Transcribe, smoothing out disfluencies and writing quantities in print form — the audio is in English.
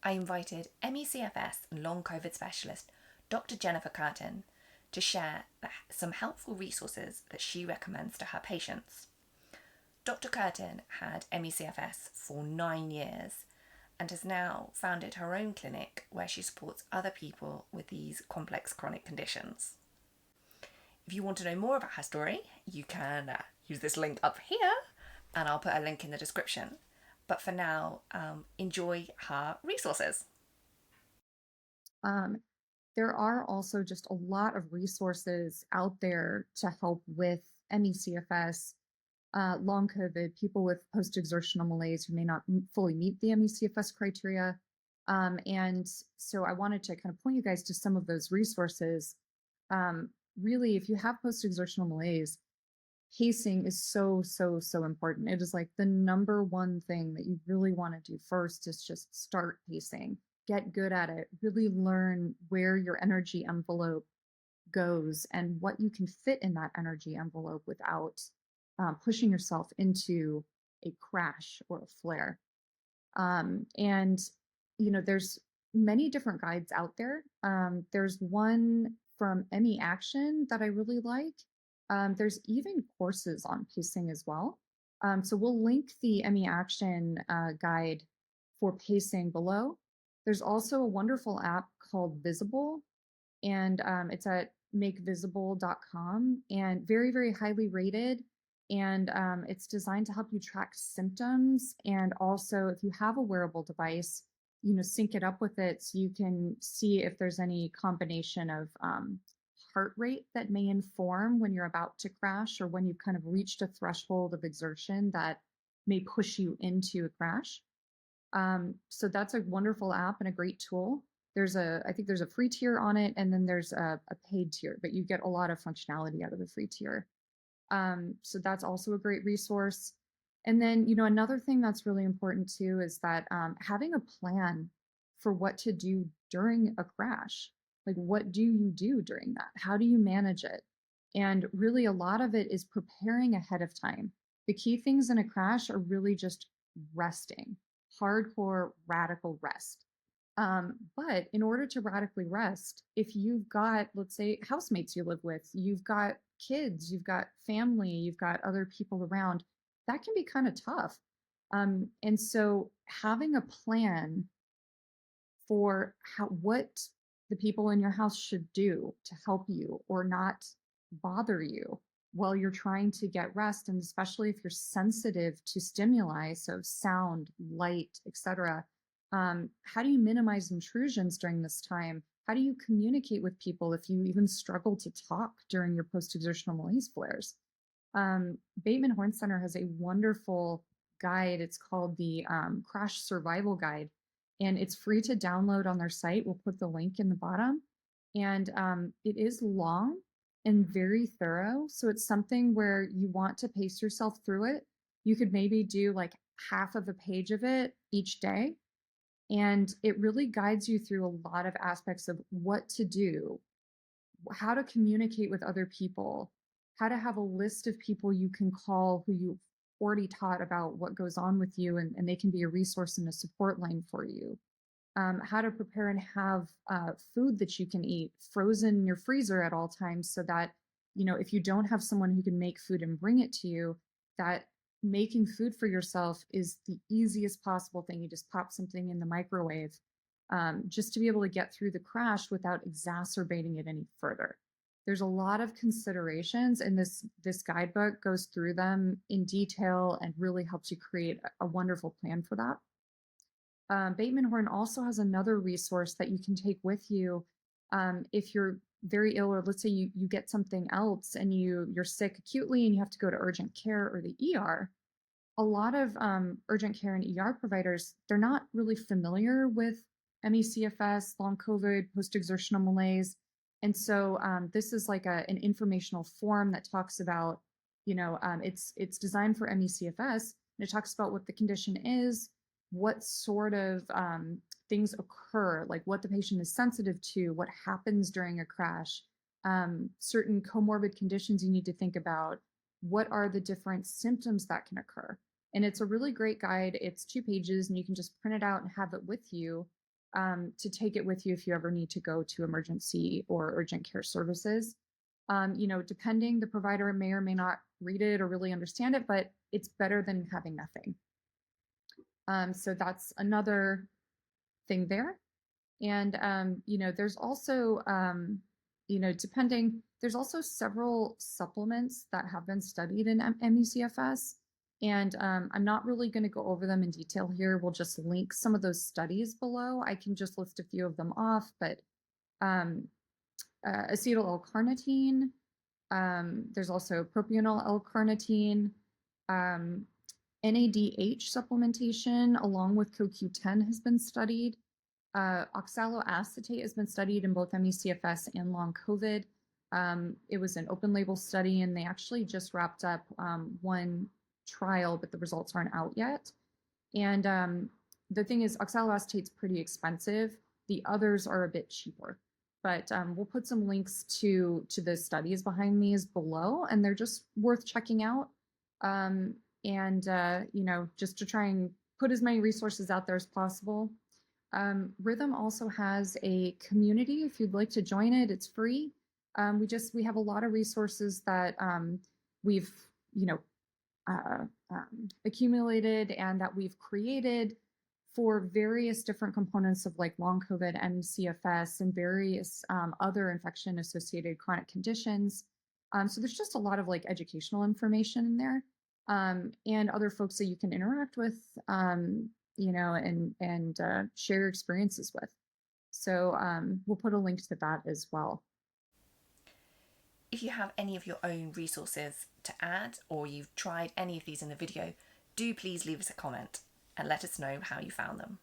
I invited ME CFS and Long Covid specialist Dr. Jennifer Curtin to share some helpful resources that she recommends to her patients. Dr. Curtin had ME CFS for 9 years and has now founded her own clinic where she supports other people with these complex chronic conditions. If you want to know more about her story, you can use this link up here, and I'll put a link in the description. But for now, enjoy her resources. Um, there are also just a lot of resources out there to help with ME/CFS, long COVID, people with post-exertional malaise who may not fully meet the ME/CFS criteria. And so I wanted to kind of point you guys to some of those resources. Really, if you have post-exertional malaise, pacing is so important. It is like the number one thing that you really want to do first is just start pacing, get good at it, really learn where your energy envelope goes and what you can fit in that energy envelope without pushing yourself into a crash or a flare. And there's many different guides out there. There's one from ME Action that I really like. There's even courses on pacing as well. So we'll link the ME Action guide for pacing below. There's also a wonderful app called Visible, and it's at makevisible.com, and very highly rated. And it's designed to help you track symptoms. And also, if you have a wearable device, sync it up with it so you can see if there's any combination of heart rate that may inform when you're about to crash or when you've kind of reached a threshold of exertion that may push you into a crash. So that's a wonderful app and a great tool. I think there's a free tier on it, and then there's a paid tier, but you get a lot of functionality out of the free tier. So that's also a great resource. And then, another thing that's really important too is that having a plan for what to do during a crash. Like, what do you do during that? How do you manage it? And really, a lot of it is preparing ahead of time. The key things in a crash are really just resting, hardcore, radical rest. But in order to radically rest, if you've got, let's say, housemates you live with, you've got kids, you've got family, you've got other people around, that can be kind of tough. And so having a plan for what the people in your house should do to help you or not bother you while you're trying to get rest, and especially if you're sensitive to stimuli, so sound, light, etc. How do you minimize intrusions during this time? How do you communicate with people if you even struggle to talk during your post-exertional malaise flares? Bateman Horn Center has a wonderful guide. It's called the Crash Survival Guide, and it's free to download on their site. We'll put the link in the bottom. And it is long and very thorough. So it's something where you want to pace yourself through it. You could maybe do like half of a page of it each day. And it really guides you through a lot of aspects of what to do, how to communicate with other people, how to have a list of people you can call who you've already taught about what goes on with you, and they can be a resource and a support line for you. How to prepare and have food that you can eat frozen in your freezer at all times so that, if you don't have someone who can make food and bring it to you, that making food for yourself is the easiest possible thing. You just pop something in the microwave just to be able to get through the crash without exacerbating it any further. There's a lot of considerations, and this guidebook goes through them in detail and really helps you create a wonderful plan for that. Bateman Horn also has another resource that you can take with you if you're very ill, or let's say you get something else and you're sick acutely and you have to go to urgent care or the ER. A lot of urgent care and ER providers, they're not really familiar with ME CFS, long COVID, post-exertional malaise. And so this is like an informational form that talks about, it's designed for ME CFS, and it talks about what the condition is, what sort of things occur, like what the patient is sensitive to, what happens during a crash, certain comorbid conditions you need to think about, what are the different symptoms that can occur. And it's a really great guide. It's 2 pages, and you can just print it out and have it with you. to take it with you if you ever need to go to emergency or urgent care services. Depending, the provider may or may not read it or really understand it, but it's better than having nothing. So that's another thing there. And, there's also, there's also several supplements that have been studied in ME CFS. And I'm not really going to go over them in detail here. We'll just link some of those studies below. I can just list a few of them off, but acetyl L-carnitine, there's also propionyl L-carnitine, NADH supplementation along with CoQ10 has been studied. Oxaloacetate has been studied in both ME CFS and Long COVID. It was an open label study, and they actually just wrapped up one trial, but the results aren't out yet. And the thing is, oxaloacetate is pretty expensive. The others are a bit cheaper. But we'll put some links to the studies behind these below, and they're just worth checking out. Just to try and put as many resources out there as possible. Rhythm also has a community. If you'd like to join it, it's free. We have a lot of resources that we've accumulated and that we've created for various different components of like long COVID, ME CFS, and various other infection-associated chronic conditions. So there's just a lot of like educational information in there, and other folks that you can interact with, and share your experiences with. So we'll put a link to that as well. If you have any of your own resources to add, or you've tried any of these in the video, do please leave us a comment and let us know how you found them.